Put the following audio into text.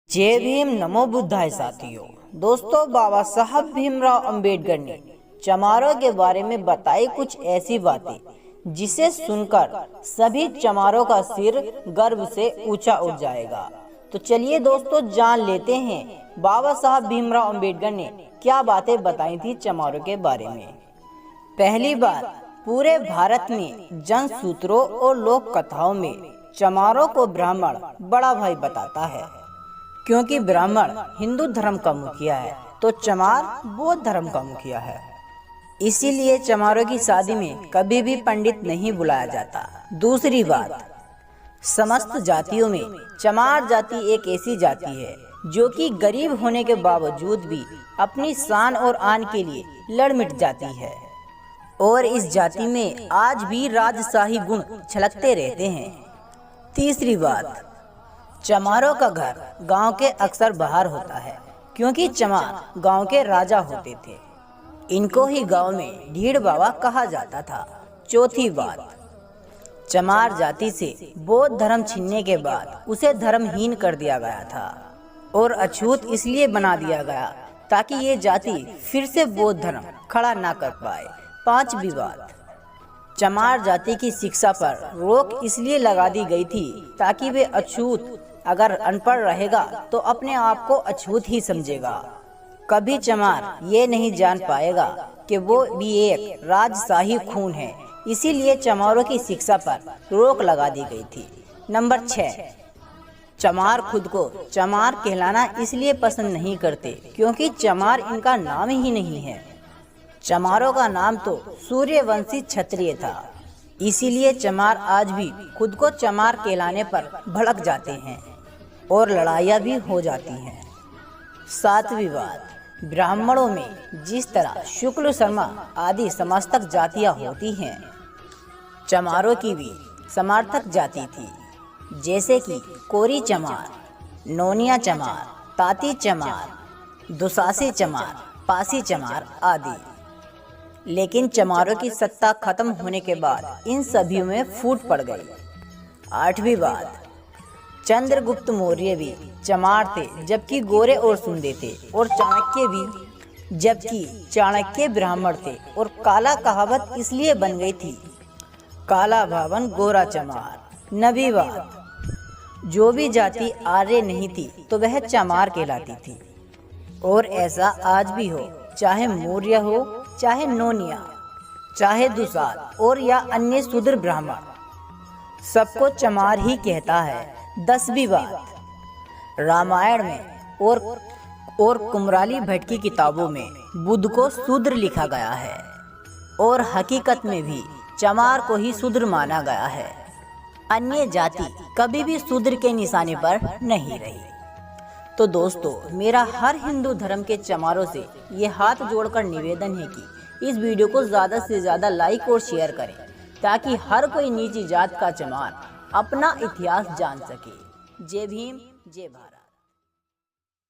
जय भीम नमो बुद्धाय साथियों। दोस्तों, बाबा साहब भीमराव अंबेडकर ने चमारों के बारे में बताई कुछ ऐसी बातें जिसे सुनकर सभी चमारों का सिर गर्व से ऊंचा उठ जाएगा। तो चलिए दोस्तों, जान लेते हैं बाबा साहब भीमराव अंबेडकर ने क्या बातें बताई थी चमारों के बारे में। पहली बात, पूरे भारत में जन सूत्रों और लोक कथाओं में चमारों को ब्राह्मण बड़ा भाई बताता है, क्योंकि ब्राह्मण हिंदू धर्म का मुखिया है तो चमार बौद्ध धर्म का मुखिया है। इसीलिए चमारों की शादी में कभी भी पंडित नहीं बुलाया जाता। दूसरी बात, समस्त जातियों में चमार जाति एक ऐसी जाति है जो कि गरीब होने के बावजूद भी अपनी शान और आन के लिए लड़ मिट जाती है, और इस जाति में आज भी राजशाही गुण छलकते रहते हैं। तीसरी बात, चमारों का घर गांव के अक्सर बाहर होता है, क्योंकि चमार गांव के राजा होते थे। इनको ही गांव में ढीड़ बाबा कहा जाता था। चौथी बात, चमार जाति से बौद्ध धर्म छीनने के बाद उसे धर्महीन कर दिया गया था और अछूत इसलिए बना दिया गया ताकि ये जाति फिर से बौद्ध धर्म खड़ा ना कर पाए। पांचवी बात, चमार जाति की शिक्षा पर रोक इसलिए लगा दी गई थी ताकि वे अछूत अगर अनपढ़ रहेगा तो अपने आप को अछूत ही समझेगा। कभी चमार ये नहीं जान पाएगा कि वो भी एक राजशाही खून है, इसीलिए चमारों की शिक्षा पर रोक लगा दी गई थी। नंबर 6, चमार खुद को चमार कहलाना इसलिए पसंद नहीं करते क्योंकि चमार इनका नाम ही नहीं है। चमारों का नाम तो सूर्यवंशी क्षत्रिय था, इसीलिए चमार आज भी खुद को चमार कहलाने पर भड़क जाते हैं और लड़ाइयाँ भी हो जाती हैं। सातवीं बात, ब्राह्मणों में जिस तरह शुक्ल शर्मा आदि समस्तक जातियाँ होती हैं, चमारों की भी समर्थक जाति थी, जैसे कि कोरी चमार, नोनिया चमार, ताती चमार, दुसासी चमार, पासी चमार आदि। लेकिन चमारों की सत्ता खत्म होने के बाद इन सभी में फूट पड़ गई। आठवीं बात, चंद्रगुप्त मौर्य भी चमार थे जबकि गोरे और सुंदे थे, और चाणक्य भी जबकि चाणक्य ब्राह्मण थे, और काला कहावत इसलिए बन गई थी, काला भावन गोरा चमार। नवीं बात, जो भी जाति आर्य नहीं थी तो वह चमार कहलाती थी, और ऐसा आज भी हो, चाहे मौर्य हो, चाहे नोनिया, चाहे दुसाल और या अन्य शूद्र ब्राह्मण, सबको चमार ही कहता है। 10वीं बात, रामायण में और कुमराली भट्ट की किताबों में बुद्ध को शूद्र लिखा गया है, और हकीकत में भी चमार को ही शूद्र माना गया है। अन्य जाति कभी भी शूद्र के निशाने पर नहीं रही। तो दोस्तों, मेरा हर हिंदू धर्म के चमारों से ये हाथ जोड़कर निवेदन है कि इस वीडियो को ज़्यादा से ज़्यादा लाइक और शेयर करें, ताकि हर कोई नीची जात का चमार अपना इतिहास जान सके। जय भीम, जय भारत।